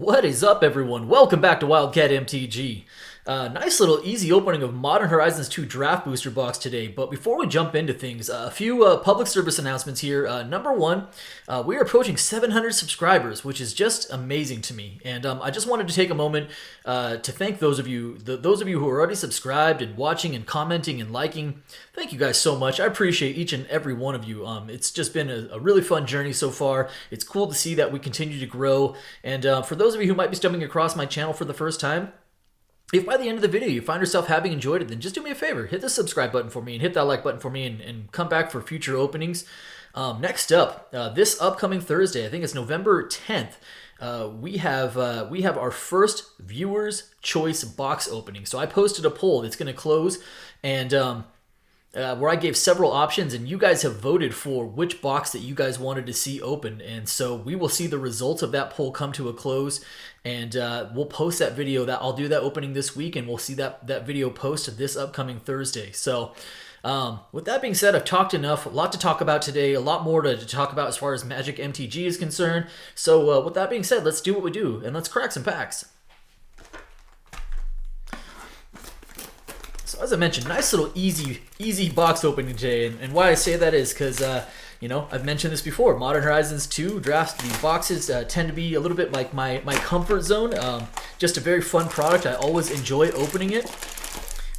What is up, everyone? Welcome back to Wildcat MTG. Nice little easy opening of Modern Horizons 2 Draft Booster Box today, but before we jump into things, a few public service announcements here. Number one, we are approaching 700 subscribers, which is just amazing to me, and I just wanted to take a moment to thank those of you who are already subscribed and watching and commenting and liking. Thank you guys so much. I appreciate each and every one of you. It's just been a really fun journey so far. It's cool to see that we continue to grow, and for those of you who might be stumbling across my channel for the first time, if by the end of the video you find yourself having enjoyed it, then just do me a favor. Hit the subscribe button for me and hit that like button for me and come back for future openings. Next up, this upcoming Thursday, I think it's November 10th, we have our first Viewers' Choice box opening. So I posted a poll that's going to close, and where I gave several options, and you guys have voted for which box that you guys wanted to see open. And so we will see the results of that poll come to a close, and we'll post that video. I'll do that opening this week, and we'll see that video post this upcoming Thursday. So with that being said, I've talked enough. A lot to talk about today, a lot more to talk about as far as Magic MTG is concerned. So with that being said, let's do what we do, and let's crack some packs. So as I mentioned, nice little easy box opening today, and why I say that is because you know, I've mentioned this before. Modern Horizons 2 drafts, the boxes tend to be a little bit like my comfort zone. Just a very fun product. I always enjoy opening it.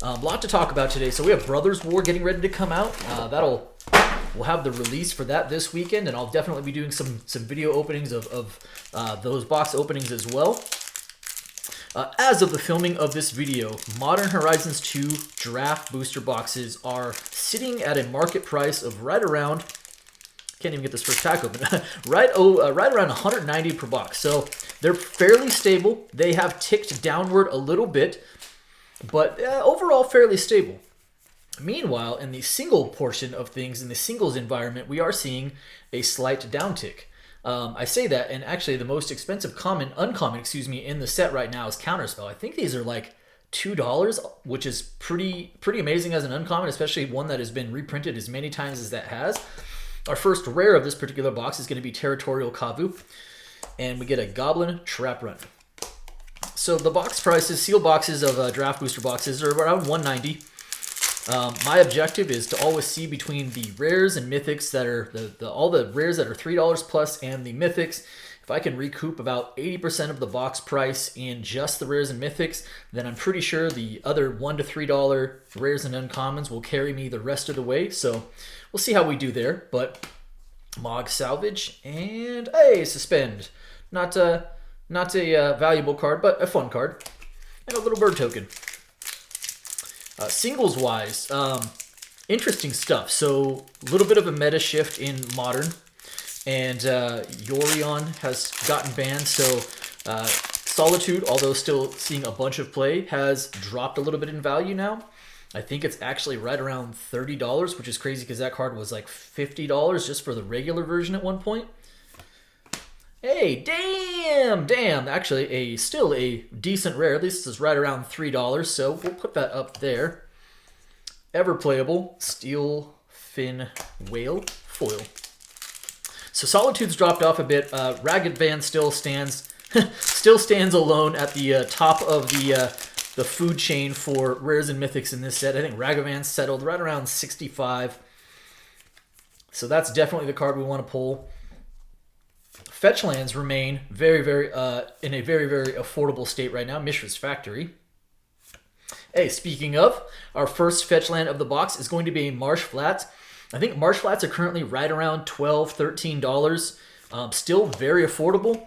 A lot to talk about today. So we have Brothers War getting ready to come out. We'll have the release for that this weekend, and I'll definitely be doing some video openings of those box openings as well. As of the filming of this video, Modern Horizons 2 draft booster boxes are sitting at a market price of right around, can't even get this first pack open, right around 190 per box. So they're fairly stable. They have ticked downward a little bit, but overall fairly stable. Meanwhile, in the single portion of things, in the singles environment, we are seeing a slight downtick. I say that, and actually the most expensive uncommon, in the set right now is Counterspell. I think these are like $2, which is pretty amazing as an uncommon, especially one that has been reprinted as many times as that has. Our first rare of this particular box is going to be Territorial Kavu, and we get a Goblin Trap Run. So the box prices, seal boxes of draft booster boxes, are around $190. My objective is to always see between the rares and mythics that are all the rares that are $3 plus and the mythics. If I can recoup about 80% of the box price in just the rares and mythics, then I'm pretty sure the other $1 to $3 rares and uncommons will carry me the rest of the way. So we'll see how we do there. But Mog Salvage and Suspend. Not a valuable card, but a fun card. And a little bird token. Singles wise, interesting stuff. So a little bit of a meta shift in Modern, and Yorion has gotten banned. So Solitude, although still seeing a bunch of play, has dropped a little bit in value now. I think it's actually right around $30, which is crazy because that card was like $50 just for the regular version at one point. Hey, damn! Actually, still a decent rare. At least this is right around $3, so we'll put that up there. Ever playable Steel Fin Whale foil. So Solitude's dropped off a bit. Ragged Van still stands alone at the top of the food chain for rares and mythics in this set. I think Ragged Van settled right around 65. So that's definitely the card we want to pull. Fetch lands remain in a very affordable state right now. Mishra's Factory. Hey, speaking of, our first fetch land of the box is going to be Marsh Flats. I think Marsh Flats are currently right around $12, $13. Still very affordable.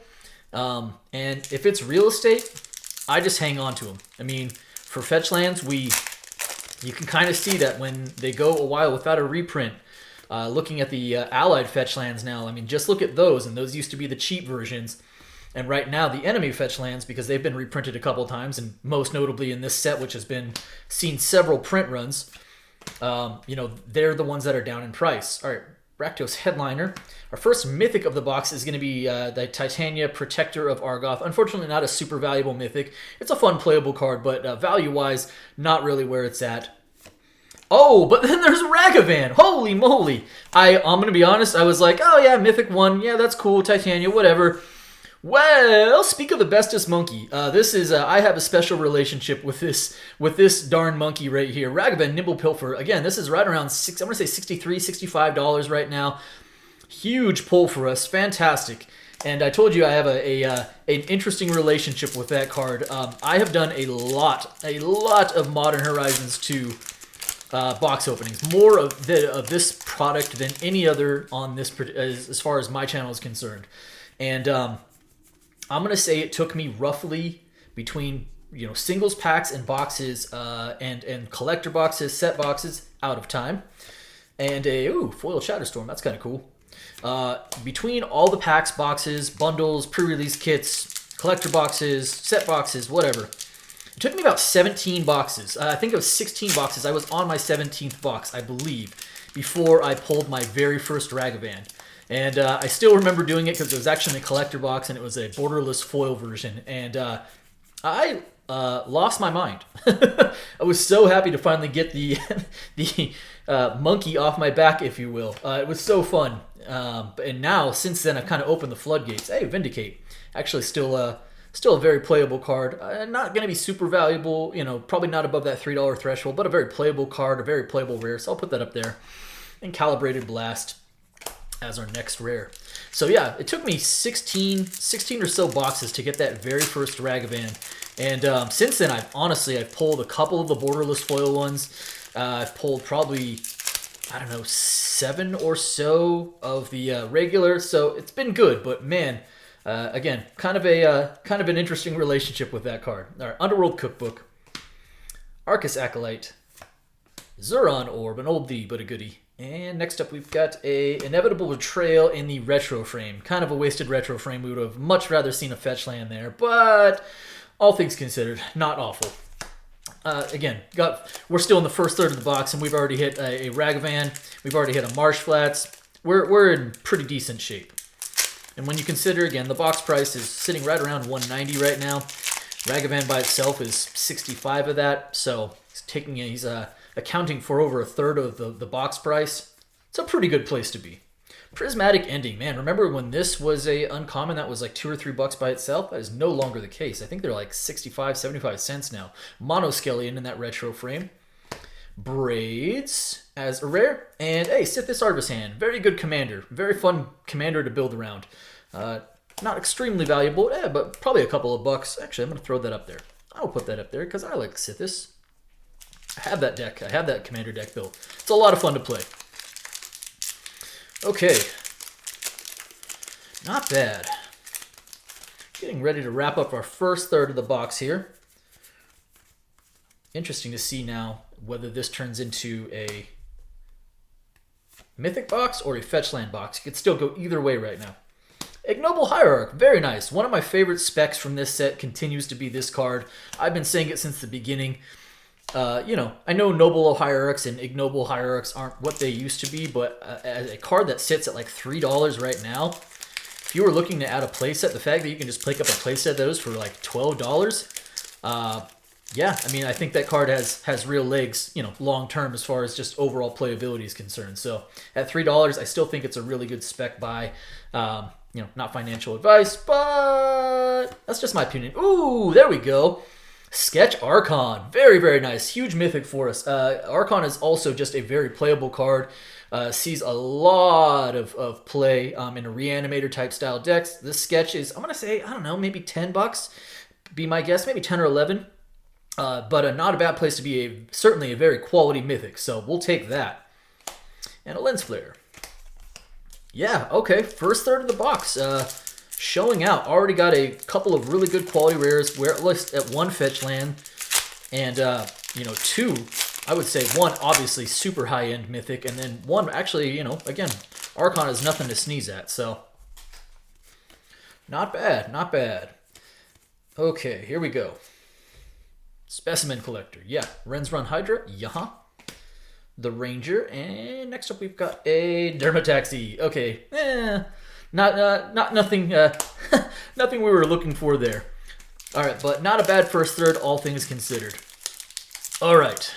And if it's real estate, I just hang on to them. I mean, for fetch lands, you can kind of see that when they go a while without a reprint. Looking at the allied fetch lands now, I mean, just look at those, and those used to be the cheap versions. And right now, the enemy fetch lands, because they've been reprinted a couple times, and most notably in this set, which has seen several print runs, you know, they're the ones that are down in price. All right, Rakdos Headliner. Our first mythic of the box is going to be the Titania Protector of Argoth. Unfortunately, not a super valuable mythic. It's a fun playable card, but value-wise, not really where it's at. Oh, but then there's Ragavan. Holy moly. I'm going to be honest. I was like, oh yeah, Mythic 1. Yeah, that's cool. Titania, whatever. Well, speak of the bestest monkey. This is I have a special relationship with this darn monkey right here. Ragavan Nimble Pilfer. Again, this is right around I'm gonna say $63, $65 right now. Huge pull for us. Fantastic. And I told you I have an interesting relationship with that card. I have done a lot of Modern Horizons 2 box openings. More of this product than any other on this as far as my channel is concerned. And I'm going to say it took me roughly between singles packs and boxes and collector boxes, set boxes, out of time. And a foil Shatterstorm. That's kind of cool. Between all the packs, boxes, bundles, pre-release kits, collector boxes, set boxes, whatever. It took me about 17 boxes. I think it was 16 boxes. I was on my 17th box, I believe, before I pulled my very first Ragavan. And I still remember doing it because it was actually in a collector box and it was a borderless foil version. And I lost my mind. I was so happy to finally get the monkey off my back, if you will. It was so fun. And now, since then, I've kind of opened the floodgates. Hey, Vindicate. Actually, still a very playable card. Not going to be super valuable, probably not above that $3 threshold, but a very playable card, a very playable rare. So I'll put that up there. And Calibrated Blast as our next rare. So yeah, it took me 16 or so boxes to get that very first Ragavan. And since then, I've pulled a couple of the borderless foil ones. I've pulled probably, I don't know, 7 or so of the regular. So it's been good, but man, again, kind of an interesting relationship with that card. All right, Underworld Cookbook, Arcus Acolyte, Zuron Orb, an oldie but a goodie. And next up, we've got a Inevitable Betrayal in the retro frame. Kind of a wasted retro frame. We would have much rather seen a fetch land there, but all things considered, not awful. Again, we're still in the first third of the box, and we've already hit a Ragavan. We've already hit a Marsh Flats. We're in pretty decent shape. And when you consider, again, the box price is sitting right around $190 right now. Ragavan by itself is 65 of that, so he's accounting for over a third of the box price. It's a pretty good place to be. Prismatic Ending, man, remember when this was a uncommon that was like $2 or $3 by itself? That is no longer the case. I think they're like 65, 75 cents now. Monoskellion in that retro frame. Braids as a rare. And hey, Sithis Arvishan, very good commander. Very fun commander to build around. Not extremely valuable, but probably a couple of bucks. Actually, I'm going to throw that up there. I'll put that up there because I like Sithis. I have that deck. I have that commander deck built. It's a lot of fun to play. Okay. Not bad. Getting ready to wrap up our first third of the box here. Interesting to see now whether this turns into a Mythic box or a Fetchland box. You could still go either way right now. Ignoble Hierarch, very nice. One of my favorite specs from this set continues to be this card. I've been saying it since the beginning. I know Noble Hierarchs and Ignoble Hierarchs aren't what they used to be, but as a card that sits at like $3 right now, if you were looking to add a playset, the fact that you can just pick up a playset of those for like $12, yeah, I mean, I think that card has real legs, long term as far as just overall playability is concerned. So at $3, I still think it's a really good spec buy. Not financial advice, but that's just my opinion. Ooh, there we go. Sketch Archon. Very, very nice. Huge mythic for us. Archon is also just a very playable card. Sees a lot of play in a Reanimator type style decks. This sketch is, I'm going to say, I don't know, maybe $10. Be my guess, maybe 10 or 11. But not a bad place to be. Certainly a very quality mythic. So we'll take that. And a Lens Flare. Yeah, okay. First third of the box. Showing out. Already got a couple of really good quality rares. We're at least at one fetch land. And, two, I would say one, obviously super high-end mythic. And then one, actually, again, Archon is nothing to sneeze at. So, not bad, not bad. Okay, here we go. Specimen Collector. Yeah. Rensrun Hydra. Yeah. The Ranger. And next up we've got a Dermataxi. Okay. Nothing nothing we were looking for there. All right, but not a bad first third, all things considered. All right.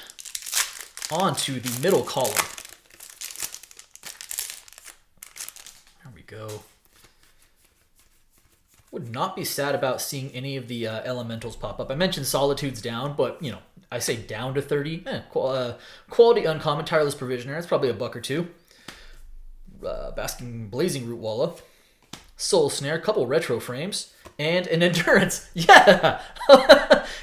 On to the middle column. There we go. Would not be sad about seeing any of the elementals pop up. I mentioned Solitude's down, but, I say down to 30. Quality Uncommon, Tireless Provisioner. That's probably a buck or two. Basking Blazing Root Walla. Soul Snare, couple retro frames, and an Endurance. Yeah!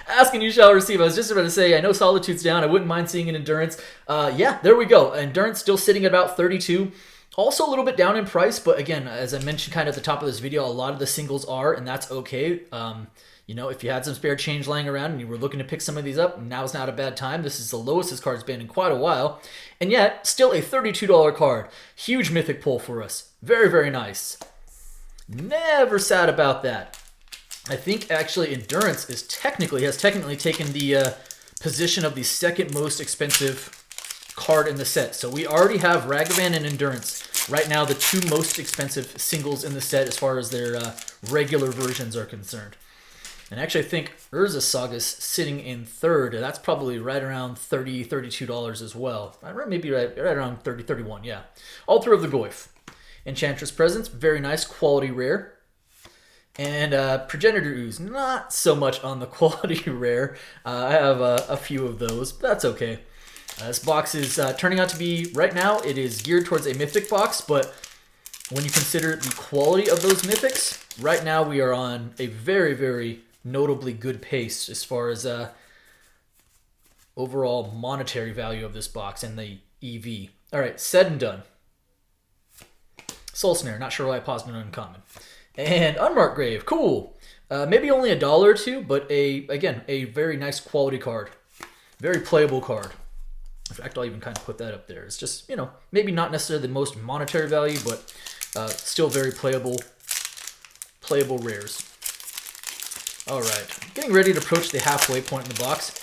Ask and you shall receive. I was just about to say, I know Solitude's down. I wouldn't mind seeing an Endurance. Yeah, there we go. Endurance still sitting at about 32. Also a little bit down in price, but again, as I mentioned kind of at the top of this video, a lot of the singles are, and that's okay. If you had some spare change laying around and you were looking to pick some of these up, now's not a bad time. This is the lowest this card's been in quite a while. And yet, still a $32 card. Huge mythic pull for us. Very, very nice. Never sad about that. I think actually Endurance has technically taken the position of the second most expensive card in the set. So we already have Ragavan and Endurance. Right now, the two most expensive singles in the set as far as their regular versions are concerned. And actually, I think Urza Saga's sitting in third. That's probably right around $30, $32 as well. Maybe right around 30, 31, yeah. Altar of the Goyf. Enchantress Presence, very nice, quality rare. And Progenitor Ooze, not so much on the quality rare. I have a few of those, but that's okay. This box is turning out to be, right now, it is geared towards a mythic box, but when you consider the quality of those mythics, right now we are on a very, very notably good pace as far as overall monetary value of this box and the EV. All right, said and done. Soul Snare, not sure why I paused on Uncommon. And Unmarked Grave, cool. Maybe only $1 or $2, but again, a very nice quality card. Very playable card. In fact, I'll even kind of put that up there. It's just, maybe not necessarily the most monetary value, but still very playable rares. All right, getting ready to approach the halfway point in the box.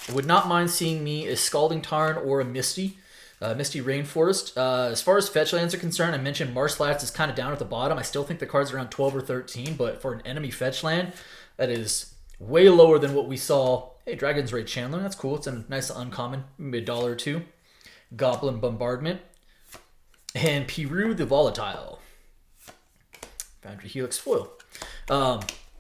I would not mind seeing me a Scalding Tarn or a Misty Rainforest. As far as fetch lands are concerned, I mentioned Marshlands is kind of down at the bottom. I still think the card's around 12 or 13, but for an enemy fetch land, that is way lower than what we saw. Hey, Dragon's Raid Chandler, that's cool. It's a nice uncommon, maybe $1 or $2. Goblin Bombardment. And Piru the Volatile. Foundry Helix Foil.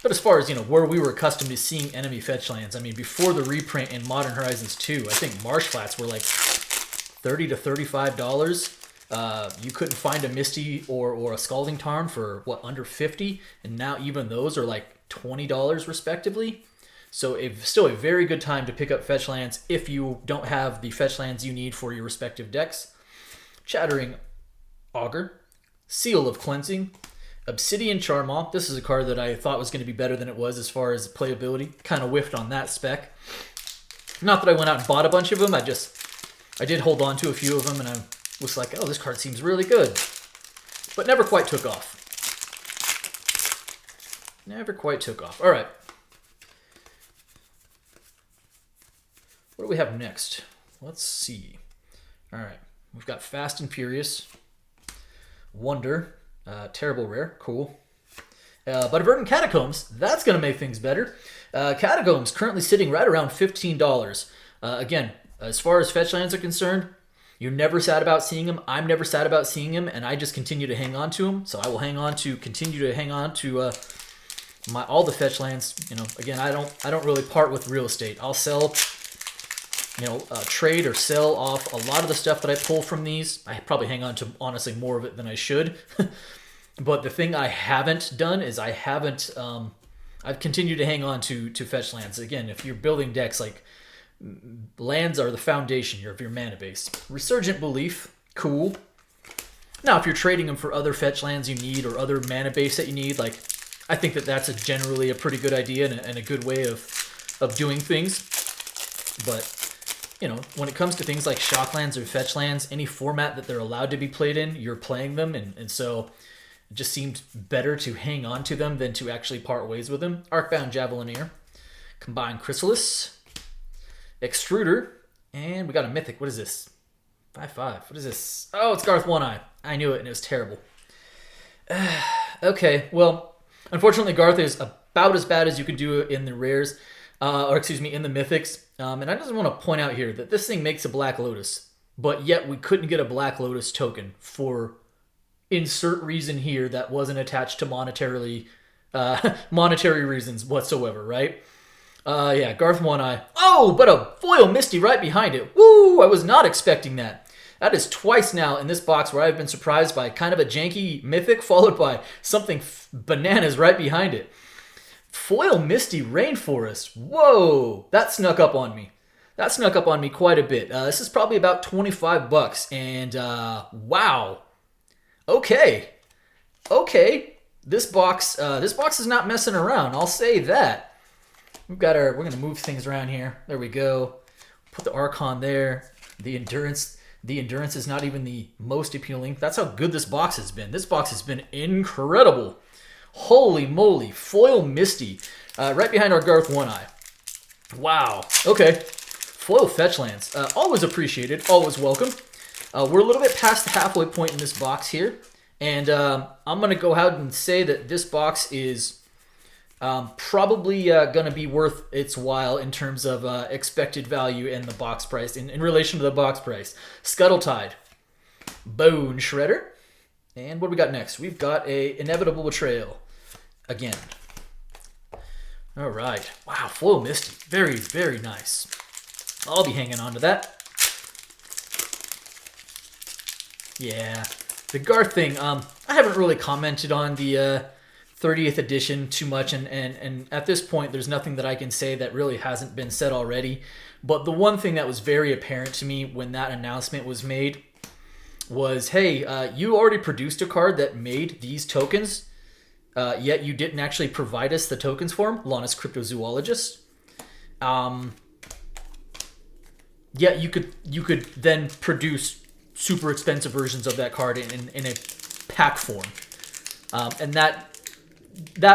But as far as, where we were accustomed to seeing enemy fetch lands, I mean, before the reprint in Modern Horizons 2, I think Marsh Flats were like $30 to $35. You couldn't find a Misty or a Scalding Tarn for, under 50? And now even those are like $20 respectively. So still a very good time to pick up fetch lands if you don't have the fetch lands you need for your respective decks. Chattering Augur, Seal of Cleansing, Obsidian Charmaw. This is a card that I thought was going to be better than it was as far as playability. Kind of whiffed on that spec. Not that I went out and bought a bunch of them. I did hold on to a few of them, and I was like, oh, this card seems really good. But never quite took off. Never quite took off. All right. What do we have next? Let's see. All right. We've got Fast and Furious. Wonder. Terrible rare. Cool. But Verdant Catacombs, that's going to make things better. Catacombs currently sitting right around $15. Again, as far as fetch lands are concerned, you're never sad about seeing them. I'm never sad about seeing them, and I just continue to hang on to them. So I will continue to hang on to all the fetch lands. Again, I don't really part with real estate. I'll sell, trade or sell off a lot of the stuff that I pull from these. I probably hang on to honestly more of it than I should. But the thing I haven't done is I've continued to hang on to fetch lands. Again, if you're building decks, like lands are the foundation of your mana base. Resurgent Belief, cool. Now, if you're trading them for other fetch lands you need or other mana base that you need, like I think that's generally a pretty good idea and a good way of doing things. But when it comes to things like shocklands or fetch lands, any format that they're allowed to be played in, you're playing them, and so it just seemed better to hang on to them than to actually part ways with them. Arcbound Javelineer, Combined Chrysalis, Extruder, and we got a Mythic. What is this? 5/5. What is this? Oh, it's Garth One Eye. I knew it, and it was terrible. Okay, well, unfortunately, Garth is about as bad as you could do in the rares, in the mythics. And I just want to point out here that this thing makes a Black Lotus, but yet we couldn't get a Black Lotus token for insert reason here that wasn't attached to monetarily monetary reasons whatsoever, right? Yeah, Garth One Eye. Oh, but a foil Misty right behind it. Woo! I was not expecting that. That is twice now in this box where I've been surprised by kind of a janky mythic followed by something bananas right behind it. Foil Misty Rainforest. Whoa! That snuck up on me. That snuck up on me quite a bit. This is probably about 25 bucks. And wow. Okay. This box is not messing around. I'll say that. We're going to move things around here. There we go. Put the Archon there. The endurance is not even the most appealing. That's how good this box has been. This box has been incredible. Holy moly. Foil Misty. Right behind our Garth One Eye. Wow. Okay. Foil Fetchlands. Always appreciated. Always welcome. We're a little bit past the halfway point in this box here. And I'm going to go ahead and say that this box is probably going to be worth its while in terms of expected value and the box price, in relation to the box price. Scuttletide. Bone Shredder. And what do we got next? We've got a Inevitable Betrayal. Again. All right. Wow, Foil Misty. Very, very nice. I'll be hanging on to that. Yeah. The Garth thing, I haven't really commented on the 30th edition too much, and at this point, there's nothing that I can say that really hasn't been said already. But the one thing that was very apparent to me when that announcement was made was, hey, you already produced a card that made these tokens, yet you didn't actually provide us the tokens for them, Lana's Cryptozoologist. Yeah, you could then produce super expensive versions of that card in a pack form, and that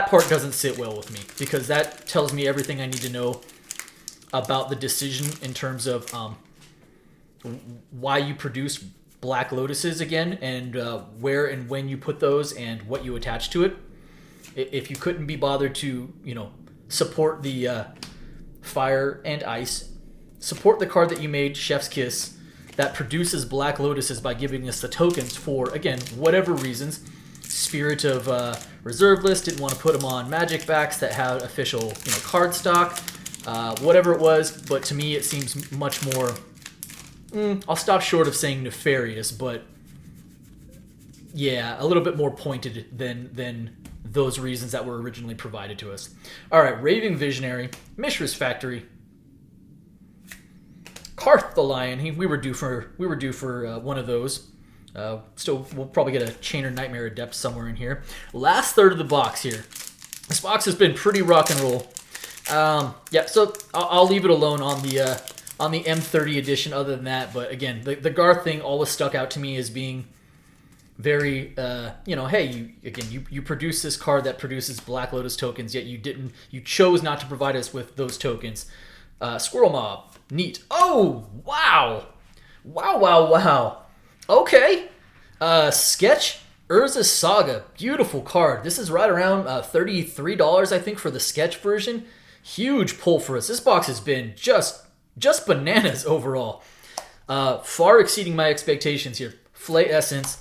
part doesn't sit well with me, because that tells me everything I need to know about the decision in terms of why you produce Black Lotuses again, and where and when you put those and what you attach to it. If you couldn't be bothered to, support the Fire and Ice, support the card that you made, Chef's Kiss, that produces Black Lotuses by giving us the tokens for, again, whatever reasons. Spirit of Reserve List, didn't want to put them on Magic backs that had official card stock, whatever it was. But to me, it seems much more, I'll stop short of saying nefarious, but yeah, a little bit more pointed than those reasons that were originally provided to us. All right, Raving Visionary, Mishra's Factory, Karth the Lion. We were due for one of those. Still, we'll probably get a Chainer Nightmare Adept somewhere in here. Last third of the box here. This box has been pretty rock and roll. Yeah, so I'll leave it alone on the M30 edition. Other than that, but again, the Garth thing always stuck out to me as being very, hey, you produce this card that produces Black Lotus tokens, yet you chose not to provide us with those tokens. Squirrel Mob. Neat. Oh, wow. Wow. Okay. Sketch Urza Saga. Beautiful card. This is right around $33, I think, for the sketch version. Huge pull for us. This box has been just bananas overall. Far exceeding my expectations here. Flay Essence.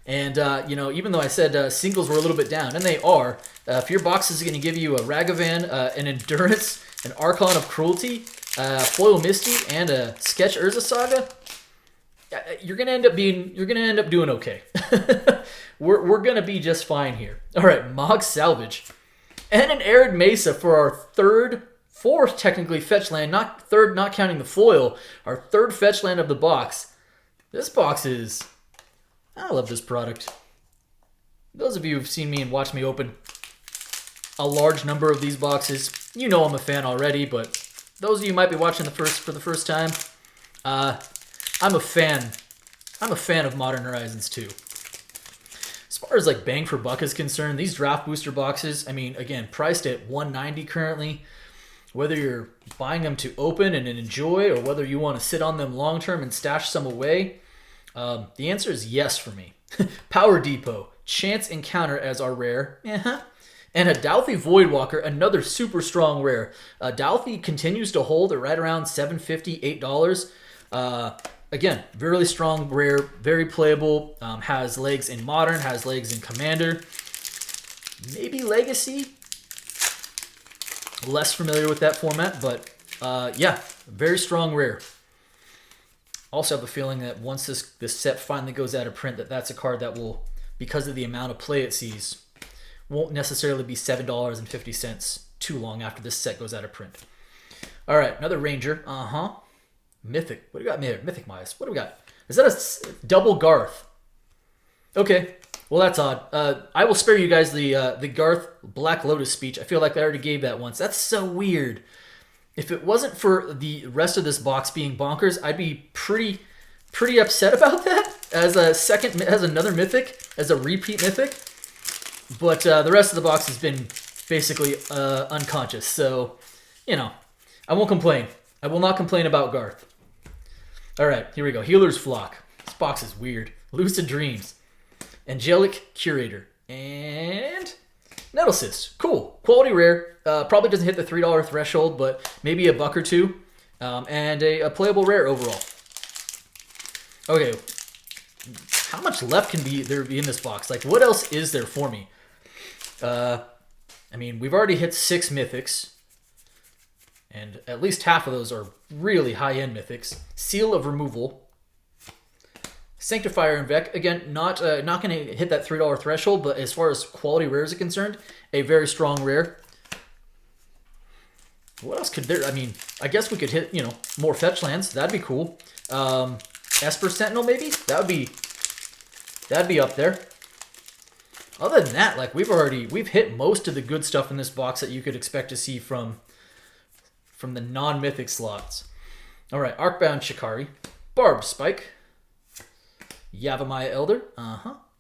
And, even though I said singles were a little bit down, and they are, if your box is going to give you a Ragavan, an Endurance, an Archon of Cruelty, Foil Misty, and a Sketch Urza Saga, you're gonna end up doing okay. we're gonna be just fine here. All right, Mog Salvage, and an Arid Mesa for our fourth technically fetch land, not counting the foil. Our third fetch land of the box. This box is, I love this product. Those of you who've seen me and watched me open a large number of these boxes, you know I'm a fan already, but those of you who might be watching for the first time, I'm a fan. I'm a fan of Modern Horizons 2. As far as like bang for buck is concerned, these draft booster boxes, I mean, again, priced at $190 currently. Whether you're buying them to open and enjoy, or whether you want to sit on them long term and stash some away, the answer is yes for me. Power Depot, Chance Encounter as our rare. And a Douthie Voidwalker, another super strong rare. Douthie continues to hold at right around $7.50, $8. Again, really strong rare, very playable. Has legs in Modern, has legs in Commander. maybe Legacy. Less familiar with that format, but yeah, very strong rare. Also have a feeling that once this set finally goes out of print, that's a card that will, because of the amount of play it sees, won't necessarily be $7.50 too long after this set goes out of print. All right, another Ranger. Mythic. What do we got here? Mythic Mias. What do we got? Is that a double Garth? Okay. Well, that's odd. I will spare you guys the Garth Black Lotus speech. I feel like I already gave that once. That's so weird. If it wasn't for the rest of this box being bonkers, I'd be pretty upset about that as another Mythic, as a repeat Mythic. But the rest of the box has been basically unconscious. So, you know, I won't complain. I will not complain about Garth. All right, here we go. Healer's Flock. This box is weird. Lucid Dreams. Angelic Curator. And Nettlecyst. Cool. Quality rare. Probably doesn't hit the $3 threshold, but maybe a buck or two. And a playable rare overall. Okay. How much left can there be in this box? Like, what else is there for me? I mean, we've already hit 6 Mythics. And at least half of those are really high-end Mythics. Seal of Removal. Sanctifier and Vec. Again, not going to hit that $3 threshold, but as far as quality rares are concerned, a very strong rare. What else could there... I mean, I guess we could hit, you know, more fetch lands. That'd be cool. Esper Sentinel, maybe? That'd be up there. Other than that, like, we've hit most of the good stuff in this box that you could expect to see from the non-mythic slots. All right, Arcbound Shikari, Barb Spike, Yavimaya Elder,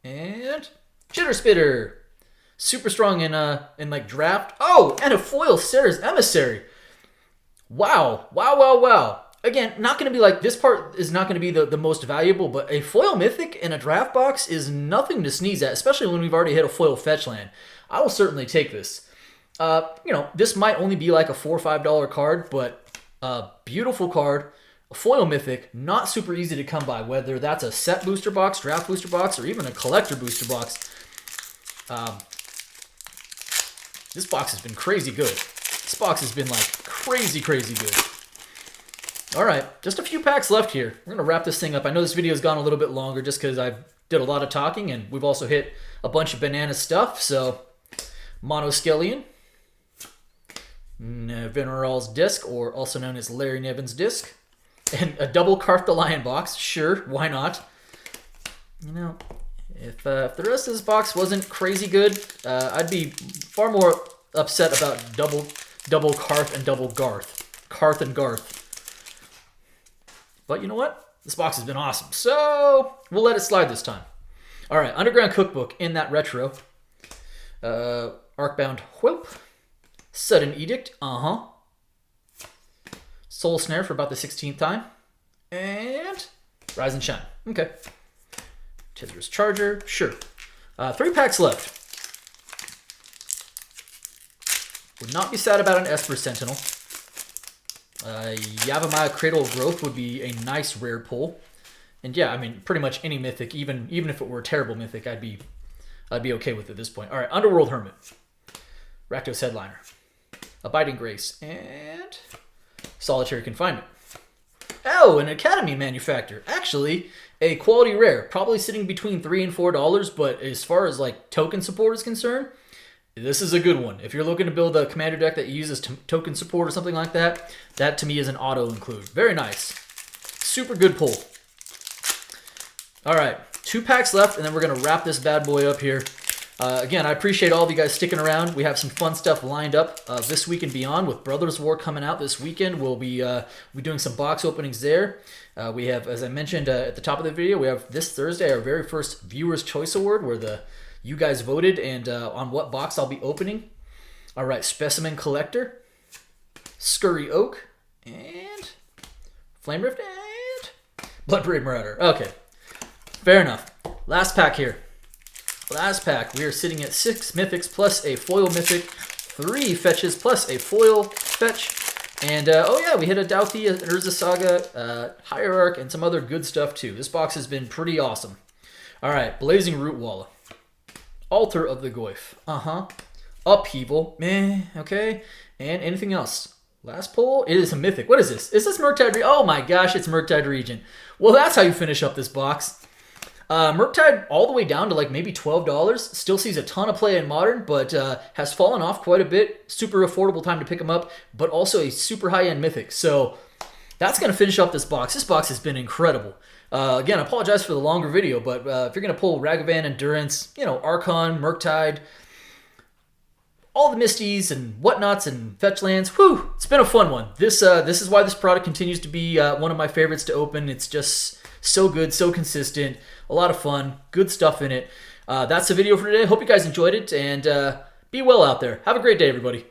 and Chitter Spitter. Super strong in like draft. Oh, and a foil Sarah's Emissary. Wow. Again, not going to be like, this part is not going to be the most valuable, but a foil mythic in a draft box is nothing to sneeze at, especially when we've already hit a foil fetch land. I will certainly take this. You know, this might only be like a $4 or $5 card, but a beautiful card, a foil mythic, not super easy to come by, whether that's a set booster box, draft booster box, or even a collector booster box. This box has been crazy good. This box has been like crazy good. All right, just a few packs left here. We're going to wrap this thing up. I know this video has gone a little bit longer just because I did a lot of talking, and we've also hit a bunch of banana stuff. So, Monoskellion, Veneral's Disc, or also known as Larry Niven's Disc, and a double Karth the Lion box. Sure, why not? You know, if the rest of this box wasn't crazy good, I'd be far more upset about double Karth and double Garth. Karth and Garth. But you know what? This box has been awesome, so we'll let it slide this time. All right, Underground Cookbook in that retro. Arcbound Whelp. Sudden Edict, Soul Snare for about the 16th time. And Rise and Shine. Okay. Tither's Charger, sure. 3 packs left. Would not be sad about an Esper Sentinel. Yavimaya Cradle of Growth would be a nice rare pull. And yeah, I mean, pretty much any mythic, even if it were a terrible mythic, I'd be okay with it at this point. All right, Underworld Hermit. Rakdos Headliner. Abiding Grace, and Solitary Confinement. Oh, an Academy Manufactor. Actually, a quality rare. Probably sitting between $3 and $4, but as far as like token support is concerned, this is a good one. If you're looking to build a commander deck that uses token support or something like that, that to me is an auto include. Very nice. Super good pull. All right, 2 packs left, and then we're going to wrap this bad boy up here. Again, I appreciate all of you guys sticking around. We have some fun stuff lined up this week and beyond with Brothers War coming out this weekend. We'll be doing some box openings there. We have, as I mentioned at the top of the video, we have this Thursday our very first Viewer's Choice Award where you guys voted and on what box I'll be opening. All right, Specimen Collector, Scurry Oak, and Flame Rift, and Bloodbraid Marauder. Okay, fair enough. Last pack here. Last pack, we are sitting at 6 mythics plus a foil mythic, 3 fetches plus a foil fetch, and oh yeah, we hit a Dauthi, an Urza Saga, Hierarch, and some other good stuff too. This box has been pretty awesome. All right, Blazing Root Walla. Altar of the Goyf. Upheaval. Meh. Okay. And anything else? Last pull. It is a mythic. What is this? Is this Murktide? Oh my gosh, it's Murktide Regent. Well, that's how you finish up this box. Murktide all the way down to like maybe $12. Still sees a ton of play in Modern, but has fallen off quite a bit. Super affordable time to pick them up, but also a super high-end mythic. So that's going to finish up this box. This box has been incredible. Again, I apologize for the longer video, but if you're going to pull Ragavan, Endurance, Archon, Murktide, all the Misties and whatnots and fetch lands, whew, it's been a fun one. This is why this product continues to be one of my favorites to open. It's just so good, so consistent, a lot of fun, good stuff in it. That's the video for today. Hope you guys enjoyed it, and be well out there. Have a great day, everybody.